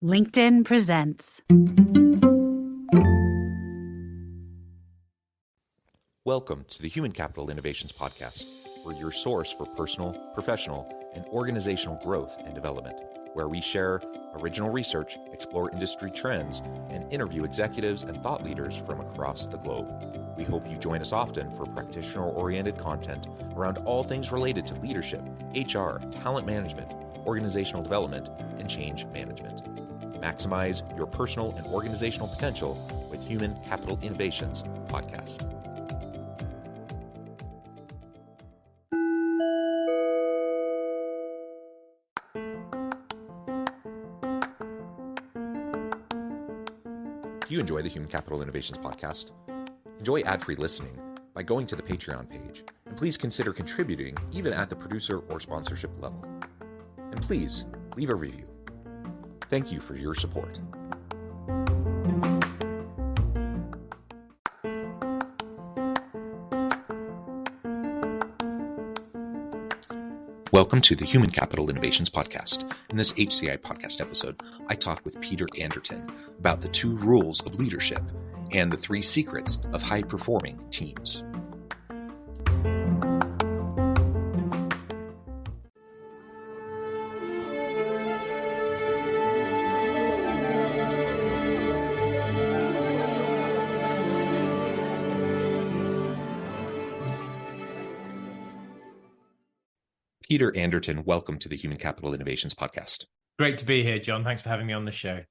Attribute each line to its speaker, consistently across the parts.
Speaker 1: LinkedIn presents.
Speaker 2: Welcome to the Human Capital Innovations Podcast. We're your source for personal, professional, and organizational growth and development, where we share original research, explore industry trends, and interview executives and thought leaders from across the globe. We hope you join us often for practitioner-oriented content around all things related to leadership, HR, talent management, organizational development, and change management. Maximize your personal and organizational potential with Human Capital Innovations Podcast. Do you enjoy the Human Capital Innovations Podcast? Enjoy ad-free listening by going to the Patreon page, and please consider contributing even at the producer or sponsorship level. And please leave a review. Thank you for your support. Welcome to the Human Capital Innovations Podcast. In this HCI Podcast episode, I talk with Peter Anderton about the 2 rules of leadership and the 3 secrets of high-performing teams. Peter Anderton, welcome to the Human Capital Innovations Podcast.
Speaker 3: Great to be here, John. Thanks for having me on the show.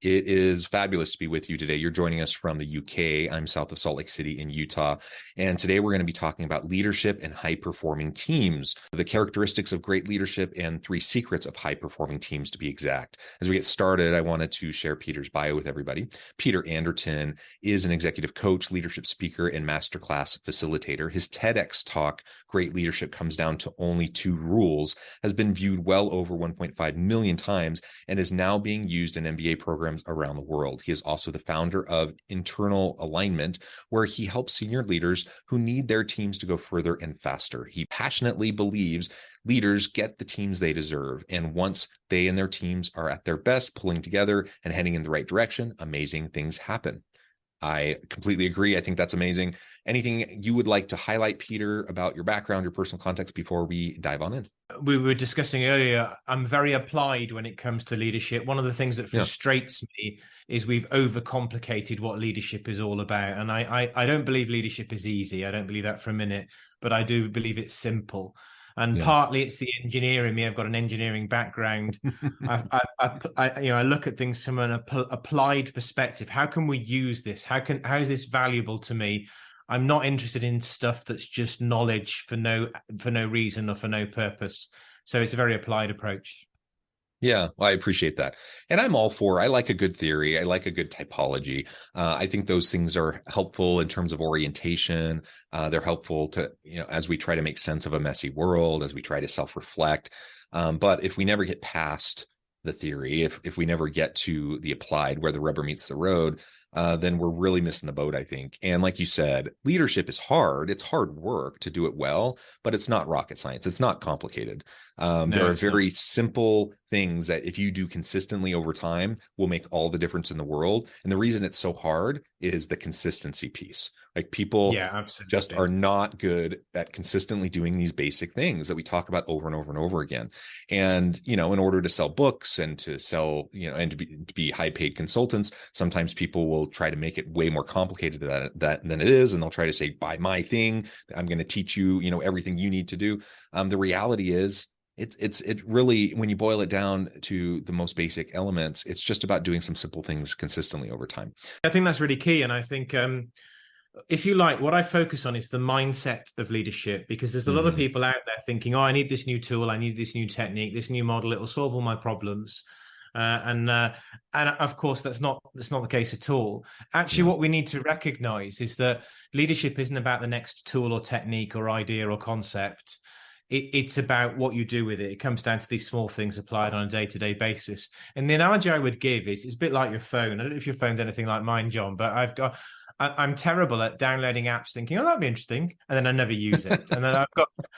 Speaker 2: It is fabulous to be with you today. You're joining us from the UK. I'm south of Salt Lake City in Utah. And today we're going to be talking about leadership and high-performing teams, the characteristics of great leadership and 3 secrets of high-performing teams, to be exact. As we get started, I wanted to share Peter's bio with everybody. Peter Anderton is an executive coach, leadership speaker, and masterclass facilitator. His TEDx talk, Great Leadership Comes Down to Only 2 Rules, has been viewed well over 1.5 million times and is now being used in MBA programs around the world. He is also the founder of Internal Alignment, where he helps senior leaders who need their teams to go further and faster. He passionately believes leaders get the teams they deserve, and once they and their teams are at their best, pulling together and heading in the right direction, amazing things happen. I completely agree. I think that's amazing. Anything you would like to highlight, Peter, about your background, your personal context before we dive on in?
Speaker 3: We were discussing earlier, I'm very applied when it comes to leadership. One of the things that frustrates me is we've overcomplicated what leadership is all about. And I don't believe leadership is easy. I don't believe that for a minute, but I do believe it's simple. And partly it's the engineer in me. I've got an engineering background. I look at things from an applied perspective. How can we use this? How is this valuable to me? I'm not interested in stuff that's just knowledge for no reason or for no purpose. So it's a very applied approach.
Speaker 2: Yeah, well, I appreciate that. And I like a good theory. I like a good typology. I think those things are helpful in terms of orientation. They're helpful to, as we try to make sense of a messy world, as we try to self-reflect. But if we never get past the theory, if we never get to the applied where the rubber meets the road, then we're really missing the boat, I think. And like you said, leadership is hard. It's hard work to do it well, but it's not rocket science. It's not complicated. There are very simple things that if you do consistently over time will make all the difference in the world. And the reason it's so hard is the consistency piece. Like people just are not good at consistently doing these basic things that we talk about over and over and over again. And, in order to sell books and to sell, and to be high paid consultants, sometimes people will try to make it way more complicated than it is. And they'll try to say, buy my thing. I'm going to teach you, everything you need to do. The reality is, it really, when you boil it down to the most basic elements, it's just about doing some simple things consistently over time.
Speaker 3: I think that's really key. And I think, if you like, what I focus on is the mindset of leadership, because there's a lot of people out there thinking, I need this new tool, I need this new technique, this new model, it'll solve all my problems. And of course, that's not the case at all. Actually, what we need to recognize is that leadership isn't about the next tool or technique or idea or concept. It's about what you do with it. It comes down to these small things applied on a day-to-day basis. And the analogy I would give is it's a bit like your phone. I don't know if your phone's anything like mine, John, but I'm terrible at downloading apps thinking, oh, that'd be interesting. And then I never use it. And then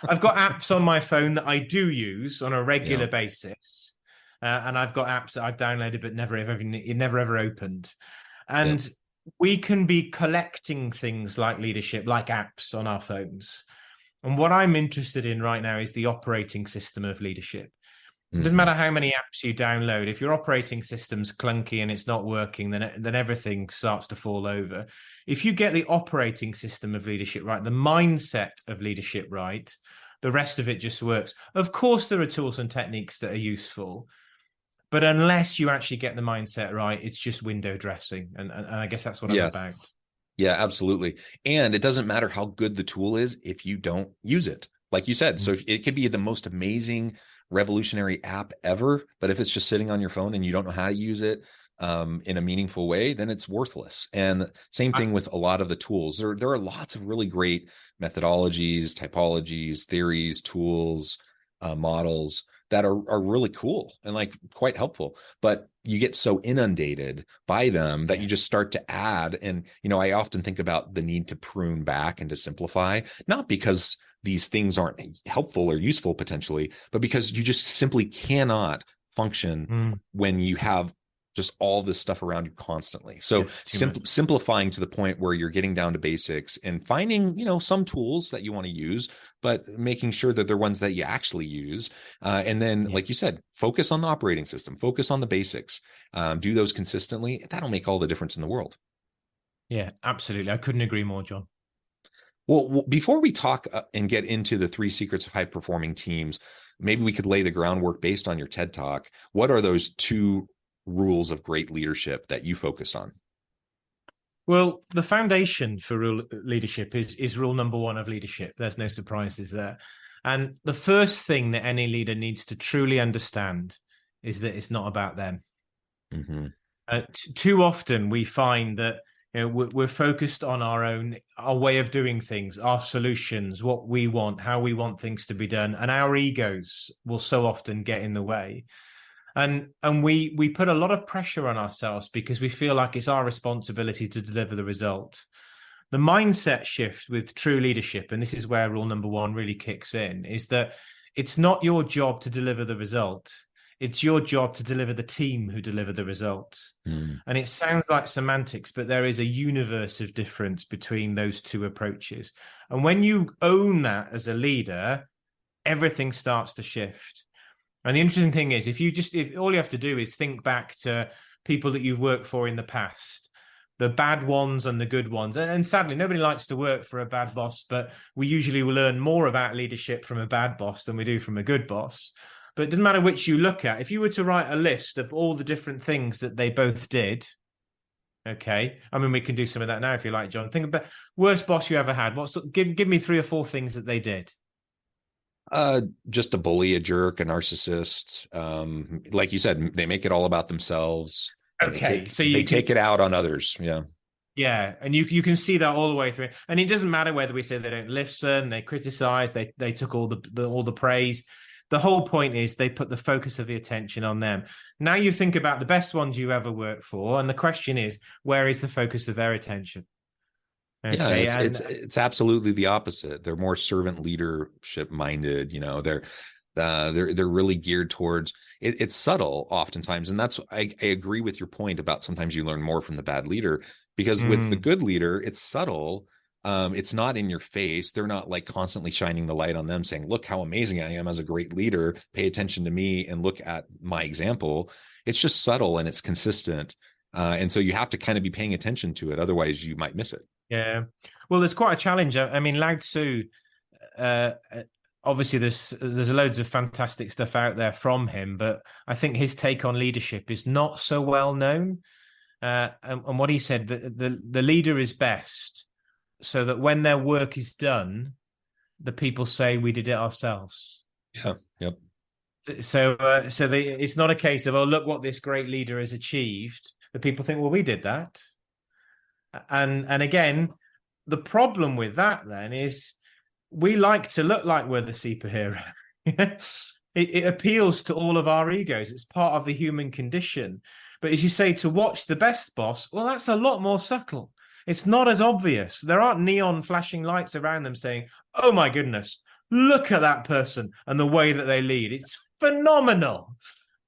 Speaker 3: I've got apps on my phone that I do use on a regular basis. and I've got apps that I've downloaded but never ever opened. And we can be collecting things like leadership, like apps on our phones. And what I'm interested in right now is the operating system of leadership. It doesn't matter how many apps you download. If your operating system's clunky and it's not working, then everything starts to fall over. If you get the operating system of leadership right, the mindset of leadership right, the rest of it just works. Of course, there are tools and techniques that are useful, but unless you actually get the mindset right, it's just window dressing. And I guess that's what I'm about.
Speaker 2: Yeah, absolutely. And it doesn't matter how good the tool is if you don't use it, like you said. So it could be the most amazing revolutionary app ever, but if it's just sitting on your phone and you don't know how to use it in a meaningful way, then it's worthless. And same thing with a lot of the tools. There are lots of really great methodologies, typologies, theories, tools, models that are really cool and like quite helpful, but you get so inundated by them that you just start to add. And, I often think about the need to prune back and to simplify, not because these things aren't helpful or useful potentially, but because you just simply cannot function when you have just all this stuff around you constantly. So simplifying to the point where you're getting down to basics and finding, some tools that you want to use, but making sure that they're ones that you actually use. And then, like you said, focus on the operating system, focus on the basics, do those consistently. That'll make all the difference in the world.
Speaker 3: Yeah, absolutely. I couldn't agree more, John.
Speaker 2: Well, before we talk and get into the 3 secrets of high performing teams, maybe we could lay the groundwork based on your TED Talk. What are those 2 rules of great leadership that you focus on?
Speaker 3: Well, the foundation for leadership is rule number 1 of leadership. There's no surprises there. And the first thing that any leader needs to truly understand is that it's not about them. Too often we find that we're focused on our way of doing things, our solutions, what we want, how we want things to be done, and our egos will so often get in the way. And we put a lot of pressure on ourselves because we feel like it's our responsibility to deliver the result. The mindset shift with true leadership, and this is where rule number 1 really kicks in, is that it's not your job to deliver the result. It's your job to deliver the team who deliver the results. And it sounds like semantics, but there is a universe of difference between those 2 approaches. And when you own that as a leader, everything starts to shift. And the interesting thing is, if all you have to do is think back to people that you've worked for in the past, the bad ones and the good ones. And sadly, nobody likes to work for a bad boss, but we usually will learn more about leadership from a bad boss than we do from a good boss. But it doesn't matter which you look at. If you were to write a list of all the different things that they both did, okay, I mean, we can do some of that now if you like, John. Think about worst boss you ever had. Give me 3 or 4 things that they did.
Speaker 2: Just a bully, a jerk, a narcissist. Like you said, they make it all about themselves.
Speaker 3: Okay,
Speaker 2: they take it out on others.
Speaker 3: Yeah, and you can see that all the way through. And it doesn't matter whether we say they don't listen, they criticize, they took all the praise. The whole point is they put the focus of the attention on them. Now you think about the best ones you ever worked for, and the question is, where is the focus of their attention?
Speaker 2: Okay, yeah, it's absolutely the opposite. They're more servant leadership minded. They're really geared towards it. It's subtle oftentimes, and that's I agree with your point about sometimes you learn more from the bad leader, because with the good leader, it's subtle. It's not in your face. They're not like constantly shining the light on them saying, look how amazing I am as a great leader. Pay attention to me and look at my example. It's just subtle and it's consistent. And so you have to kind of be paying attention to it. Otherwise you might miss it.
Speaker 3: Yeah. Well, there's quite a challenge. I mean, Lao Tzu, obviously there's loads of fantastic stuff out there from him, but I think his take on leadership is not so well known. And what he said, the leader is best so that when their work is done, the people say we did it ourselves.
Speaker 2: Yeah. Yep.
Speaker 3: So it's not a case of, oh, look what this great leader has achieved. The people think, well, we did that. And again, the problem with that then is we like to look like we're the superhero. It appeals to all of our egos. It's part of the human condition. But as you say, to watch the best boss, well, that's a lot more subtle. It's not as obvious. There aren't neon flashing lights around them saying, oh my goodness, look at that person and the way that they lead. It's phenomenal.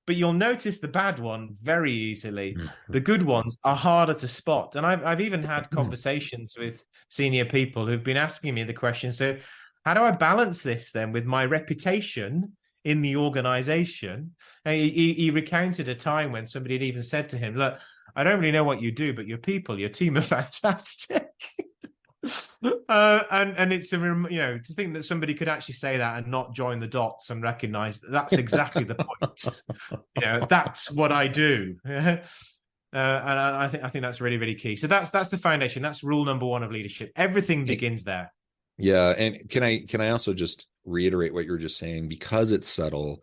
Speaker 3: but you'll notice the bad one very easily. The good ones are harder to spot. And I've even had conversations with senior people who've been asking me the question, so how do I balance this then with my reputation in the organization? And he recounted a time when somebody had even said to him, look, I don't really know what you do, but your team are fantastic. And it's to think that somebody could actually say that and not join the dots and recognize that's exactly the point. That's what I do. And I think that's really, really key. So that's the foundation. That's rule number one of leadership. Everything begins there.
Speaker 2: Yeah, and can I also just reiterate what you were just saying, because it's subtle,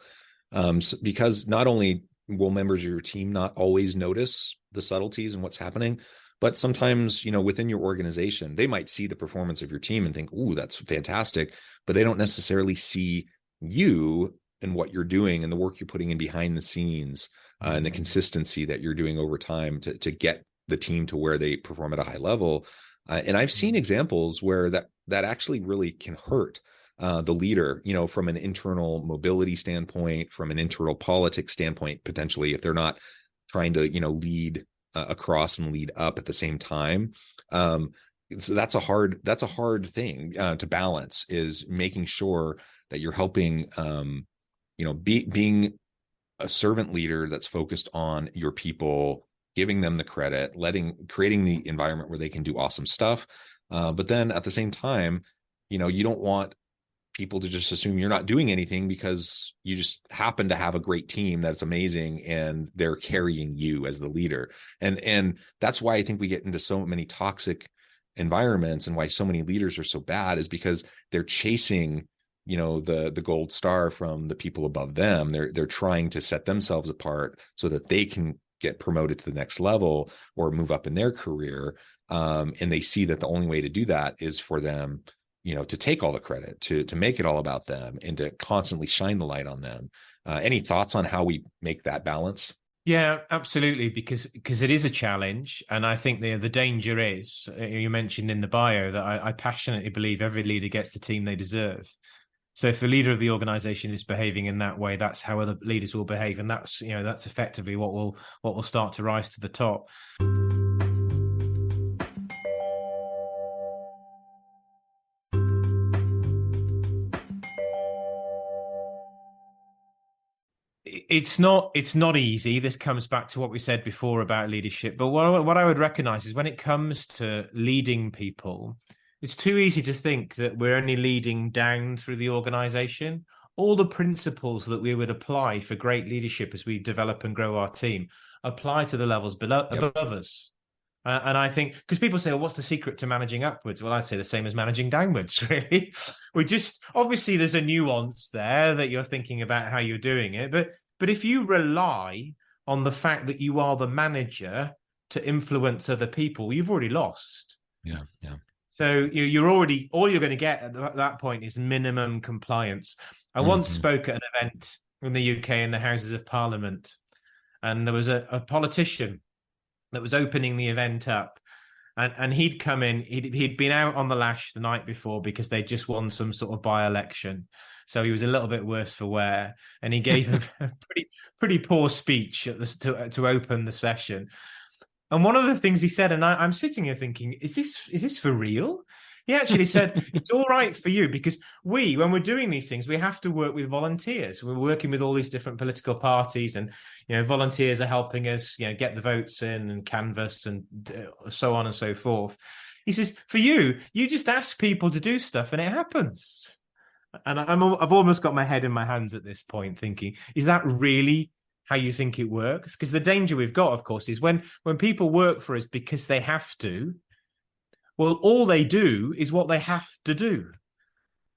Speaker 2: because not only will members of your team not always notice the subtleties and what's happening, but sometimes, within your organization, they might see the performance of your team and think, ooh, that's fantastic, but they don't necessarily see you and what you're doing and the work you're putting in behind the scenes, and the consistency that you're doing over time to get the team to where they perform at a high level. And I've seen examples where that actually really can hurt the leader, from an internal mobility standpoint, from an internal politics standpoint, potentially, if they're not trying to, lead across and lead up at the same time. So that's a hard thing to balance, is making sure that you're helping, being a servant leader that's focused on your people, giving them the credit, creating the environment where they can do awesome stuff. But then at the same time, you don't want people to just assume you're not doing anything because you just happen to have a great team that's amazing and they're carrying you as the leader. And that's why I think we get into so many toxic environments, and why so many leaders are so bad, is because they're chasing, the gold star from the people above them. They're trying to set themselves apart so that they can get promoted to the next level or move up in their career. And they see that the only way to do that is for them, to take all the credit, to make it all about them, and to constantly shine the light on them. Any thoughts on how we make that balance?
Speaker 3: Yeah, absolutely, because it is a challenge. And I think the danger is, you mentioned in the bio that I passionately believe every leader gets the team they deserve. So if the leader of the organization is behaving in that way, that's how other leaders will behave. And that's effectively what will start to rise to the top. It's not easy. This comes back to what we said before about leadership. But what I would recognize is, when it comes to leading people, it's too easy to think that we're only leading down through the organization. All the principles that we would apply for great leadership as we develop and grow our team apply to the levels above us. And I think, because people say, well, what's the secret to managing upwards? Well, I'd say the same as managing downwards, really. Obviously there's a nuance there that you're thinking about how you're doing it. But if you rely on the fact that you are the manager to influence other people, you've already lost.
Speaker 2: Yeah.
Speaker 3: So you're already, all you're going to get at that point is minimum compliance. I once spoke at an event in the UK in the Houses of Parliament, and there was a politician that was opening the event up, and he'd come in. He'd been out on the lash the night before because they just won some sort of by-election, so he was a little bit worse for wear. And he gave him a pretty poor speech to open the session. And one of the things he said, and I'm sitting here thinking, is this for real? He actually said, it's all right for you, because when we're doing these things, we have to work with volunteers. We're working with all these different political parties, and volunteers are helping us get the votes in and canvass and so on and so forth. He says, for you just ask people to do stuff and it happens. And I've almost got my head in my hands at this point, thinking, is that really how you think it works? Because the danger we've got, of course, is when people work for us because they have to, well, all they do is what they have to do.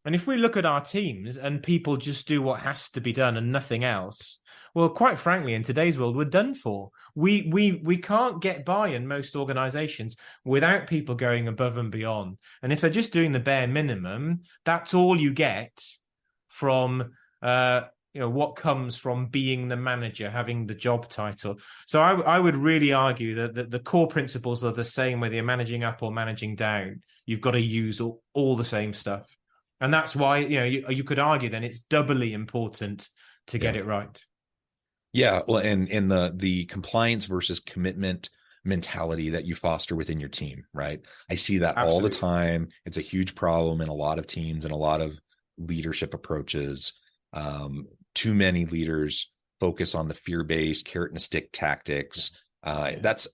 Speaker 3: And if we look at our teams and people just do what has to be done and nothing else, well, quite frankly, in today's world, we're done for. We can't get by in most organizations without people going above and beyond. And if they're just doing the bare minimum, that's all you get from what comes from being the manager, having the job title. So I would really argue that the core principles are the same whether you're managing up or managing down. You've got to use all the same stuff. And that's why, you could argue then it's doubly important to get it right.
Speaker 2: Yeah, well, and the compliance versus commitment mentality that you foster within your team, right? I see that all the
Speaker 3: Absolutely.
Speaker 2: time. It's a huge problem in a lot of teams and a lot of leadership approaches. Too many leaders focus on the fear-based carrot and stick tactics. It's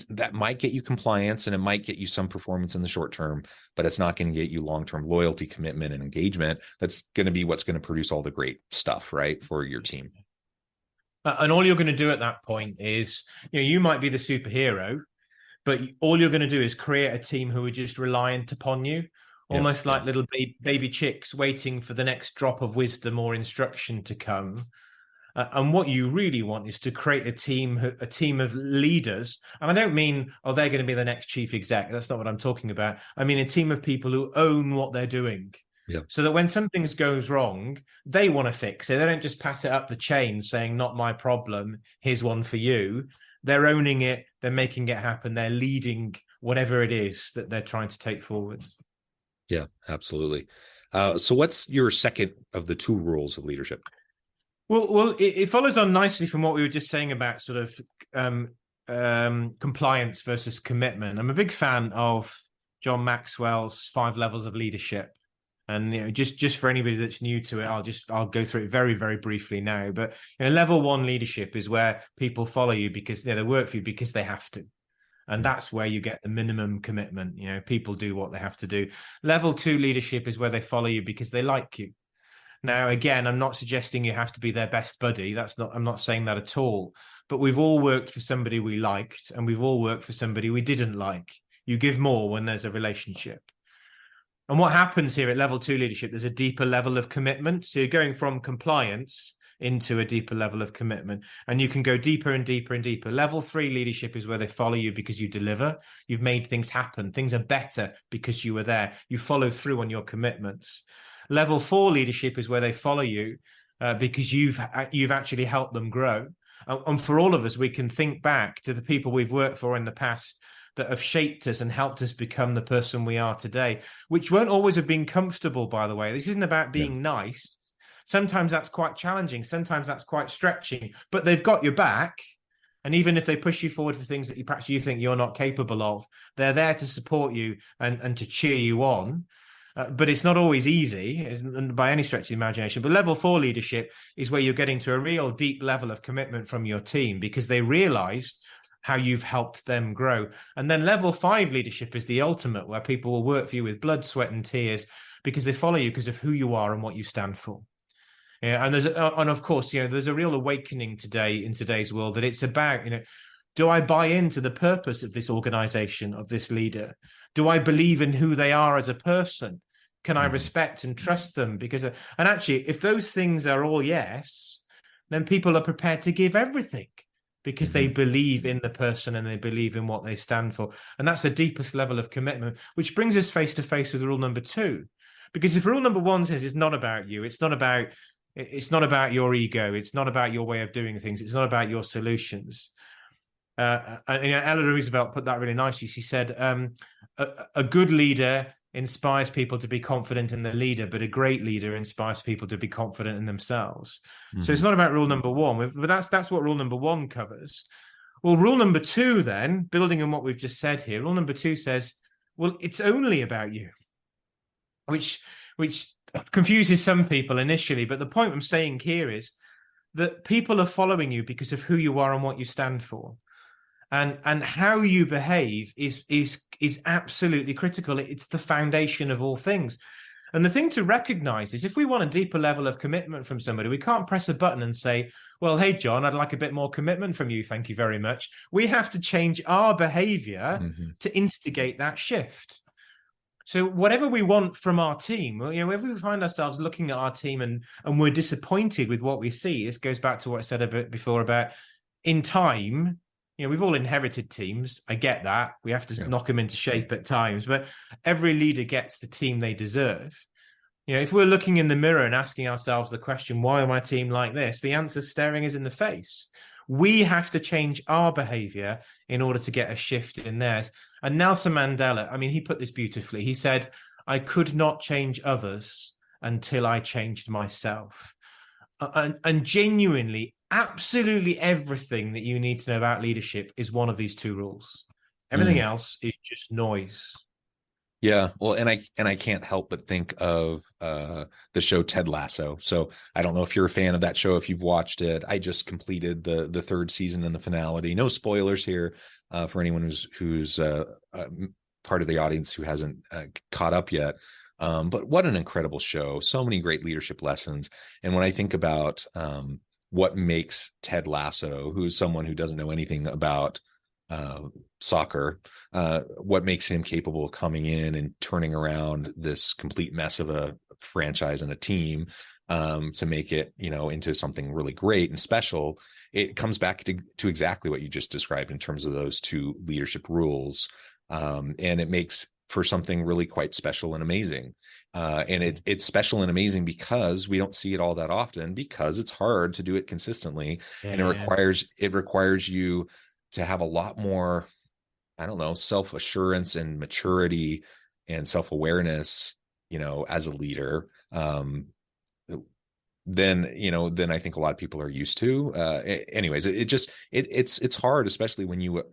Speaker 2: that might get you compliance and it might get you some performance in the short term, but it's not going to get you long-term loyalty, commitment, and engagement. That's going to be what's going to produce all the great stuff, right, for your team.
Speaker 3: And all you're going to do at that point is, you might be the superhero, but all you're going to do is create a team who are just reliant upon you, almost like little baby chicks waiting for the next drop of wisdom or instruction to come. And what you really want is to create a team of leaders. And I don't mean, they're going to be the next chief exec. That's not what I'm talking about. I mean a team of people who own what they're doing.
Speaker 2: Yeah.
Speaker 3: So that when something goes wrong, they want to fix it. They don't just pass it up the chain saying, not my problem, here's one for you. They're owning it. They're making it happen. They're leading whatever it is that they're trying to take forwards.
Speaker 2: Yeah, absolutely. So what's your second of the two rules of leadership?
Speaker 3: Well, it follows on nicely from what we were just saying about sort of compliance versus commitment. I'm a big fan of John Maxwell's 5 levels of leadership. And just for anybody that's new to it, I'll go through it very, very briefly now. But level 1 leadership is where people follow you because they work for you because they have to. And that's where you get the minimum commitment. People do what they have to do. Level 2 leadership is where they follow you because they like you. Now, again, I'm not suggesting you have to be their best buddy. I'm not saying that at all. But we've all worked for somebody we liked, and we've all worked for somebody we didn't like. You give more when there's a relationship. And what happens here at level 2 leadership, there's a deeper level of commitment. So you're going from compliance into a deeper level of commitment. And you can go deeper and deeper and deeper. Level 3 leadership is where they follow you because you deliver. You've made things happen. Things are better because you were there. You follow through on your commitments. Level 4 leadership is where they follow you because you've actually helped them grow. And for all of us, we can think back to the people we've worked for in the past that have shaped us and helped us become the person we are today, which won't always have been comfortable, by the way. This isn't about being nice. Sometimes that's quite challenging. Sometimes that's quite stretching, but they've got your back. And even if they push you forward for things that perhaps you think you're not capable of, they're there to support you and to cheer you on. But it's not always easy by any stretch of the imagination. But level 4 leadership is where you're getting to a real deep level of commitment from your team because they realize how you've helped them grow. And then level 5 leadership is the ultimate, where people will work for you with blood, sweat, and tears because they follow you because of who you are and what you stand for. And of course, there's a real awakening today in today's world that it's about, do I buy into the purpose of this organization, of this leader? Do I believe in who they are as a person? Can I respect and trust them? And actually, if those things are all yes, then people are prepared to give everything because they believe in the person and they believe in what they stand for. And that's the deepest level of commitment, which brings us face to face with rule number 2. Because if rule number 1 says it's not about you, it's not about your ego, it's not about your way of doing things, it's not about your solutions. Eleanor Roosevelt put that really nicely. She said, a good leader inspires people to be confident in the leader, but a great leader inspires people to be confident in themselves. So it's not about rule number 1, but that's what rule number 1 covers. Well, rule number 2 then, building on what we've just said here, rule number 2 says, well, it's only about you, which confuses some people initially. But the point I'm saying here is that people are following you because of who you are and what you stand for. And how you behave is absolutely critical. It's the foundation of all things. And the thing to recognize is if we want a deeper level of commitment from somebody, we can't press a button and say, well, hey, John, I'd like a bit more commitment from you. Thank you very much. We have to change our behavior to instigate that shift. So whatever we want from our team, if we find ourselves looking at our team and we're disappointed with what we see, this goes back to what I said a bit before about in time. We've all inherited teams. I get that. We have to knock them into shape at times, but every leader gets the team they deserve. If we're looking in the mirror and asking ourselves the question, why am my team like this? The answer's staring us in the face. We have to change our behavior in order to get a shift in theirs. And Nelson Mandela, he put this beautifully. He said, I could not change others until I changed myself. And genuinely, absolutely everything that you need to know about leadership is one of these two rules. Everything else is just noise.
Speaker 2: Yeah, well, and I can't help but think of the show Ted Lasso. So I don't know if you're a fan of that show, if you've watched it. I just completed the third season and the finale. No spoilers here for anyone who's part of the audience who hasn't caught up yet. But what an incredible show! So many great leadership lessons. And when I think about what makes Ted Lasso, who's someone who doesn't know anything about soccer, what makes him capable of coming in and turning around this complete mess of a franchise and a team to make it, into something really great and special. It comes back to exactly what you just described in terms of those two leadership rules. And it makes for something really quite special and amazing. And it's special and amazing because we don't see it all that often, because it's hard to do it consistently. And it requires you to have a lot more, self-assurance and maturity and self-awareness, as a leader, than I think a lot of people are used to. Anyways, it's hard, especially when you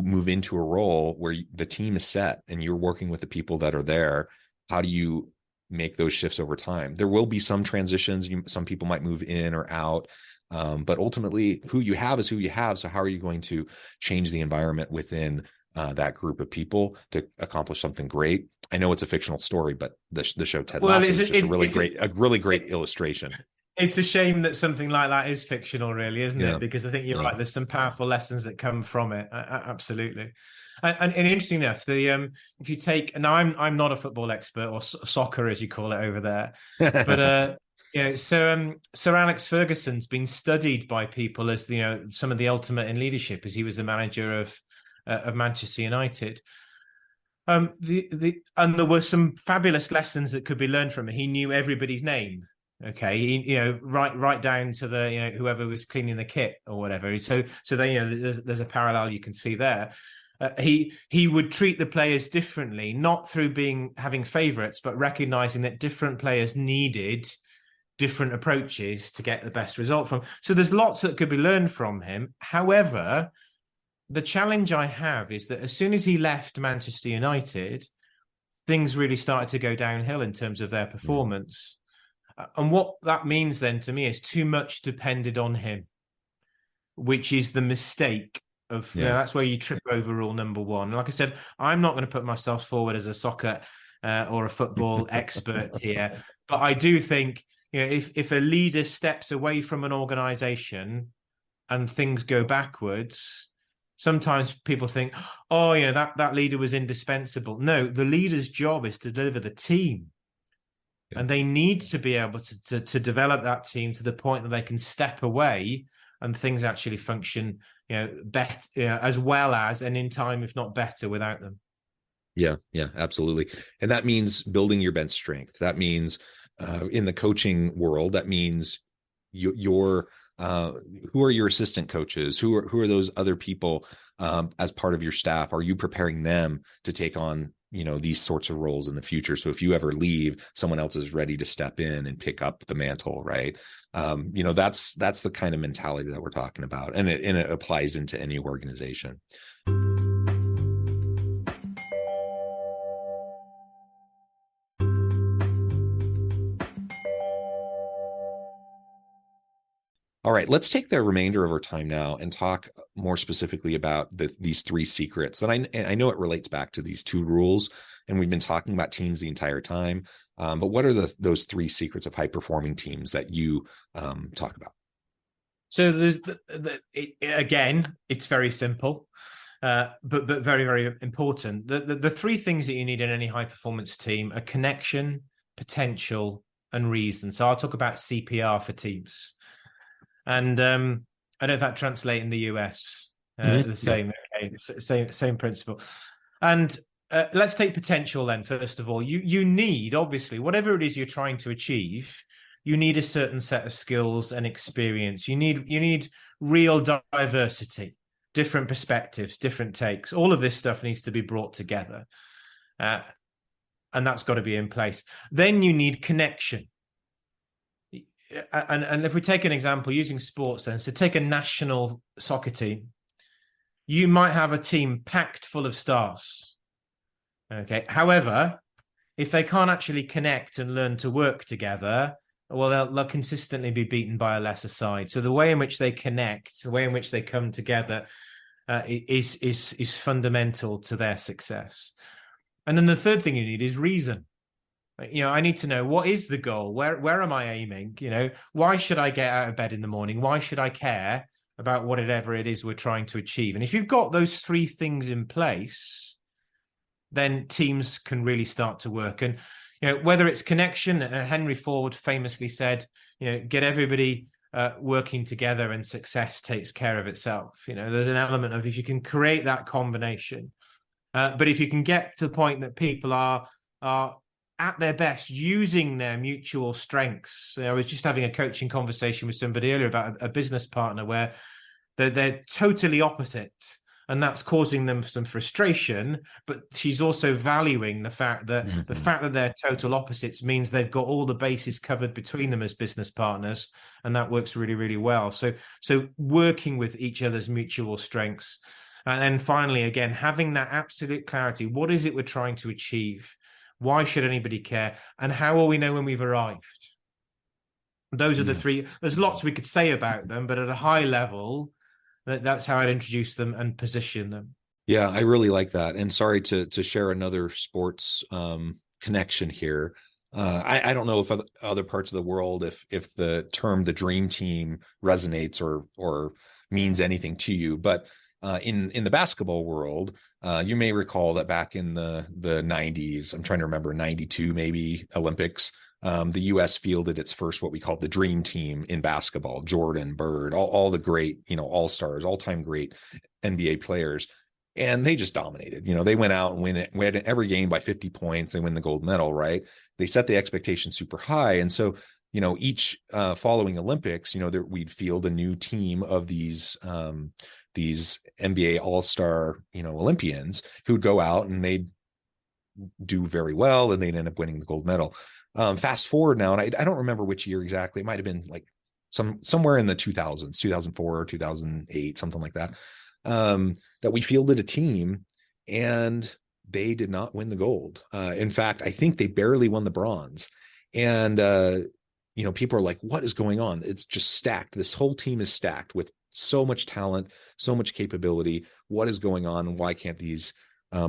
Speaker 2: move into a role where the team is set and you're working with the people that are there. How do you make those shifts over time? There will be some transitions. Some people might move in or out. But ultimately, who you have is who you have. So how are you going to change the environment within that group of people to accomplish something great? I know it's a fictional story, but the show Ted Lasso is just a really great illustration.
Speaker 3: It's a shame that something like that is fictional, really, isn't it? Because I think you're right. There's some powerful lessons that come from it. Absolutely. And interesting enough, if you take, now I'm not a football expert, or soccer as you call it over there, but Sir Alex Ferguson's been studied by people as some of the ultimate in leadership, as he was the manager of Manchester United. And there were some fabulous lessons that could be learned from it. He knew everybody's name. Okay, right down to the whoever was cleaning the kit or whatever. So there's a parallel you can see there. He would treat the players differently, not through having favorites, but recognizing that different players needed different approaches to get the best result from. So there's lots that could be learned from him. However, the challenge I have is that as soon as he left Manchester United, things really started to go downhill in terms of their performance. And what that means then to me is too much depended on him, which is the mistake of, that's where you trip over rule number one. Like I said, I'm not going to put myself forward as a soccer or a football expert here, but I do think, if a leader steps away from an organization and things go backwards, sometimes people think, that leader was indispensable. No, the leader's job is to deliver the team. And they need to be able to develop that team to the point that they can step away and things actually function, better, as well as, and in time, if not better, without them.
Speaker 2: Yeah, absolutely. And that means building your bench strength. That means in the coaching world, that means who are your assistant coaches? Who are those other people as part of your staff? Are you preparing them to take on these sorts of roles in the future? So if you ever leave, someone else is ready to step in and pick up the mantle, right? That's the kind of mentality that we're talking about, and it applies into any organization. All right, let's take the remainder of our time now and talk more specifically about these three secrets. And I know it relates back to these two rules, and we've been talking about teams the entire time. But what are those three secrets of high-performing teams that you talk about?
Speaker 3: So again, it's very simple, but very, very important. The three things that you need in any high-performance team are connection, potential, and reason. So I'll talk about CPR for teams. And I don't know if that translates in the US the same. Yeah. Okay, same principle. And let's take potential then. First of all, you need, obviously, whatever it is you're trying to achieve, you need a certain set of skills and experience. You need real diversity, different perspectives, different takes. All of this stuff needs to be brought together, and that's got to be in place. Then you need connection. and if we take an example using sports, then, so take a national soccer team, you might have a team packed full of stars. Okay. However, if they can't actually connect and learn to work together, well, they'll consistently be beaten by a lesser side. So the way in which they connect, the way in which they come together, is fundamental to their success. And then the third thing you need is reason. I need to know, what is the goal? Where am I aiming? Why should I get out of bed in the morning? Why should I care about whatever it is we're trying to achieve? And if you've got those three things in place, then teams can really start to work. And whether it's connection, Henry Ford famously said, get everybody working together and success takes care of itself. There's an element of, if you can create that combination, but if you can get to the point that people are at their best using their mutual strengths. I was just having a coaching conversation with somebody earlier about a business partner where they're totally opposite, and that's causing them some frustration, but she's also valuing the fact that the fact that they're total opposites means they've got all the bases covered between them as business partners, and that works really, really well. So working with each other's mutual strengths. And then finally, again, having that absolute clarity. What is it we're trying to achieve? Why should anybody care? And how will we know when we've arrived? Those are the three. There's lots we could say about them, but at a high level, that's how I'd introduce them and position them.
Speaker 2: Yeah, I really like that. And sorry to share another sports connection here. I don't know if other parts of the world, if the term the dream team resonates or means anything to you, but in the basketball world, you may recall that back in the 90s, I'm trying to remember, 92 maybe, Olympics, the U.S. fielded its first what we call the dream team in basketball. Jordan, Bird, all the great, all-stars, all-time great NBA players. And they just dominated. They went out and win every game by 50 points. They win the gold medal, right? They set the expectation super high. And so, each following Olympics, we'd field a new team of these NBA all-star, Olympians who would go out and they'd do very well and they'd end up winning the gold medal. Fast forward now, and I don't remember which year exactly. It might have been like somewhere in the 2000s, 2004 or 2008, something like that, that we fielded a team and they did not win the gold. In fact, I think they barely won the bronze. And, people are like, what is going on? It's just stacked. This whole team is stacked with so much talent, so much capability. What is going on? And why can't these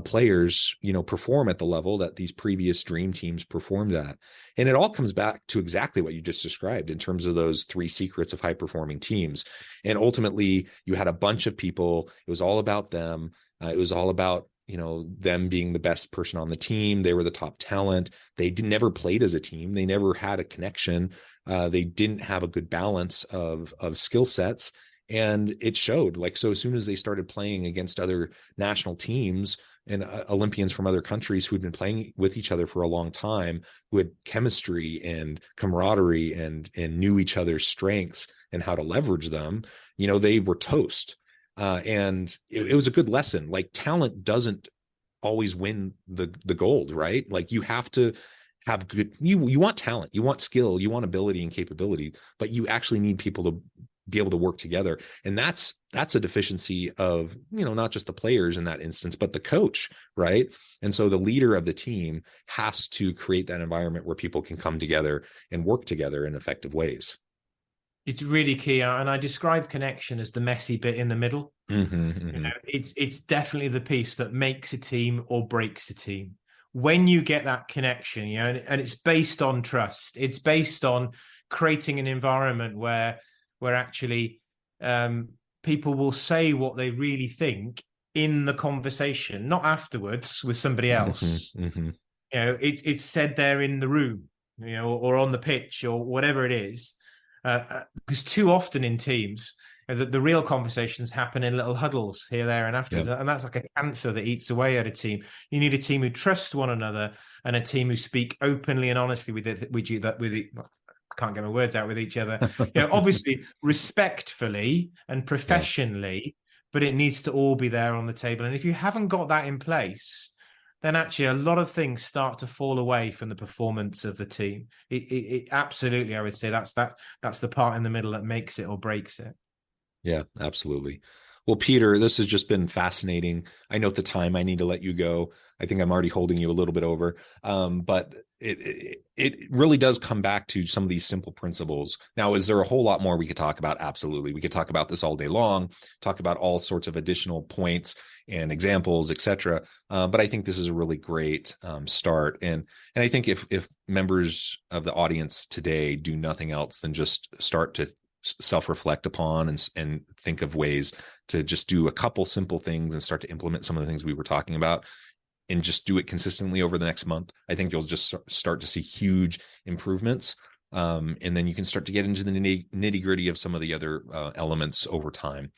Speaker 2: players, perform at the level that these previous dream teams performed at? And it all comes back to exactly what you just described in terms of those three secrets of high performing teams. And ultimately you had a bunch of people. It was all about them. It was all about, them being the best person on the team. They were the top talent. They never played as a team. They never had a connection. They didn't have a good balance of skill sets. And it showed. So as soon as they started playing against other national teams and Olympians from other countries who'd been playing with each other for a long time, who had chemistry and camaraderie and knew each other's strengths and how to leverage them, they were toast. And it was a good lesson. Talent doesn't always win the gold, right? You have to have good, you want talent, you want skill, you want ability and capability, but you actually need people to be able to work together. And that's a deficiency of, not just the players in that instance, but the coach, right? And so the leader of the team has to create that environment where people can come together and work together in effective ways.
Speaker 3: It's really key. And I describe connection as the messy bit in the middle. It's definitely the piece that makes a team or breaks a team. When you get that connection, and it's based on trust, it's based on creating an environment where actually people will say what they really think in the conversation, not afterwards with somebody else. It's said there in the room, or on the pitch or whatever it is. Because too often in teams, the real conversations happen in little huddles here, there, and afterwards. Yep. And that's like a cancer that eats away at a team. You need a team who trust one another and a team who speak openly and honestly with I can't get my words out with each other. Obviously respectfully and professionally, but it needs to all be there on the table. And if you haven't got that in place, then actually a lot of things start to fall away from the performance of the team. It absolutely, I would say that's the part in the middle that makes it or breaks it.
Speaker 2: Yeah, absolutely. Well, Peter, this has just been fascinating. I know at the time I need to let you go. I think I'm already holding you a little bit over, but it really does come back to some of these simple principles. Now, is there a whole lot more we could talk about? Absolutely. We could talk about this all day long, talk about all sorts of additional points and examples, et cetera. But I think this is a really great start. And I think if members of the audience today do nothing else than just start to self-reflect upon and think of ways to just do a couple simple things and start to implement some of the things we were talking about, and just do it consistently over the next month, I think you'll just start to see huge improvements. And then you can start to get into the nitty gritty of some of the other elements over time.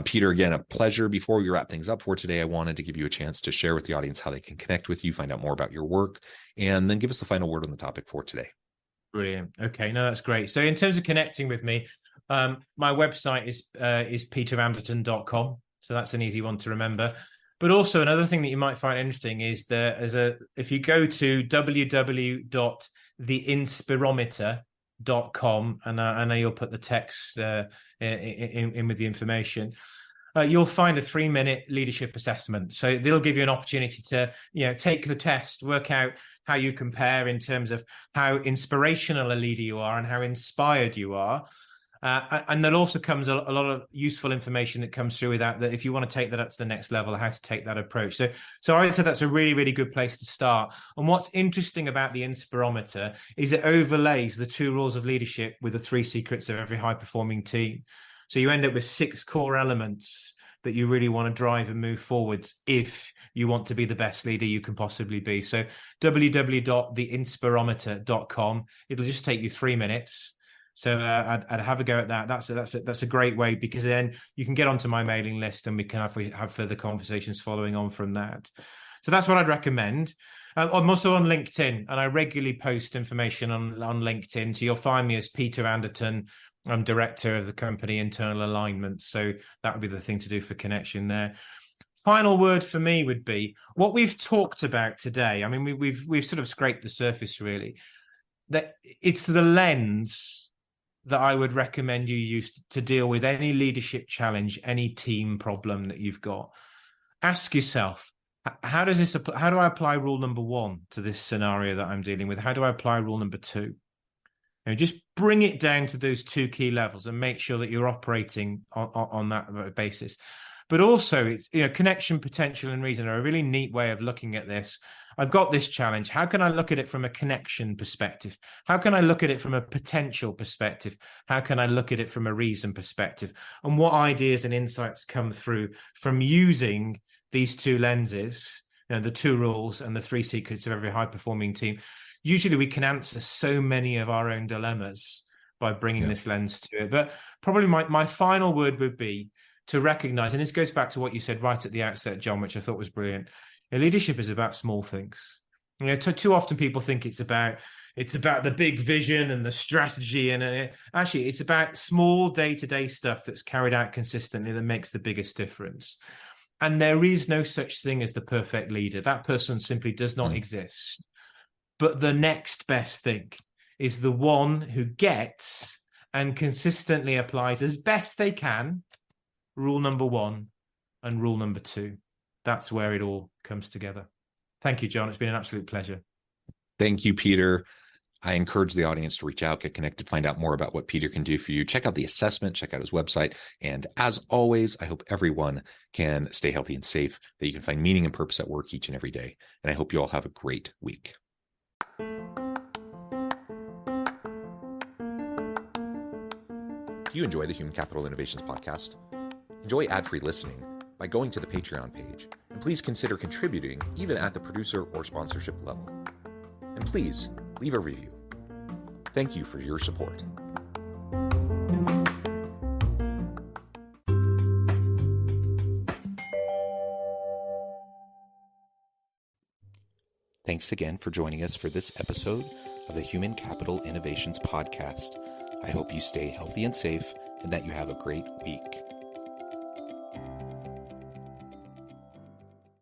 Speaker 2: Peter, again, a pleasure. Before we wrap things up for today, I wanted to give you a chance to share with the audience how they can connect with you, find out more about your work, and then give us the final word on the topic for today.
Speaker 3: Brilliant. Okay, no, that's great. So in terms of connecting with me, my website is peteranderton.com. So that's an easy one to remember. But also another thing that you might find interesting is that if you go to www.theinspirometer.com, and I know you'll put the text in with the information, you'll find a 3-minute leadership assessment. So they'll give you an opportunity to, take the test, work out how you compare in terms of how inspirational a leader you are and how inspired you are. And there also comes a lot of useful information that comes through with that if you want to take that up to the next level, how to take that approach. So I would say that's a really, really good place to start. And what's interesting about the Inspirometer is it overlays the 2 rules of leadership with the 3 secrets of every high-performing team. So you end up with 6 core elements that you really want to drive and move forwards if you want to be the best leader you can possibly be. So www.theinspirometer.com. It'll just take you 3 minutes. So I'd have a go at that. That's a great way, because then you can get onto my mailing list and we can have further conversations following on from that. So that's what I'd recommend. I'm also on LinkedIn, and I regularly post information on LinkedIn. So you'll find me as Peter Anderton. I'm director of the company Internal Alignment. So that would be the thing to do for connection there. Final word for me would be what we've talked about today. I mean, we've sort of scraped the surface, really. That it's the lens that I would recommend you use to deal with any leadership challenge, any team problem that you've got. Ask yourself, how do I apply rule number 1 to this scenario that I'm dealing with? How do I apply rule number 2? Just bring it down to those 2 key levels and make sure that you're operating on that basis. But also, it's connection, potential, and reason are a really neat way of looking at this. I've got this challenge. How can I look at it from a connection perspective? How can I look at it from a potential perspective? How can I look at it from a reason perspective? And what ideas and insights come through from using these 2 lenses, the 2 rules and the 3 secrets of every high-performing team? Usually we can answer so many of our own dilemmas by bringing this lens to it. But probably my final word would be to recognize, and this goes back to what you said right at the outset, John, which I thought was brilliant. Leadership is about small things. Too often people think it's about the big vision and the strategy, and actually it's about small day-to-day stuff that's carried out consistently that makes the biggest difference. And there is no such thing as the perfect leader. That person simply does not exist. But the next best thing is the one who gets and consistently applies as best they can rule number 1 and rule number 2. That's where it all comes together. Thank you, John. It's been an absolute pleasure.
Speaker 2: Thank you, Peter. I encourage the audience to reach out, get connected, find out more about what Peter can do for you. Check out the assessment, check out his website. And as always, I hope everyone can stay healthy and safe, that you can find meaning and purpose at work each and every day. And I hope you all have a great week. Do you enjoy the Human Capital Innovations podcast? Enjoy ad-free listening by going to the Patreon page, and please consider contributing even at the producer or sponsorship level. And please leave a review. Thank you for your support. Thanks again for joining us for this episode of the Human Capital Innovations podcast. I hope you stay healthy and safe and that you have a great week.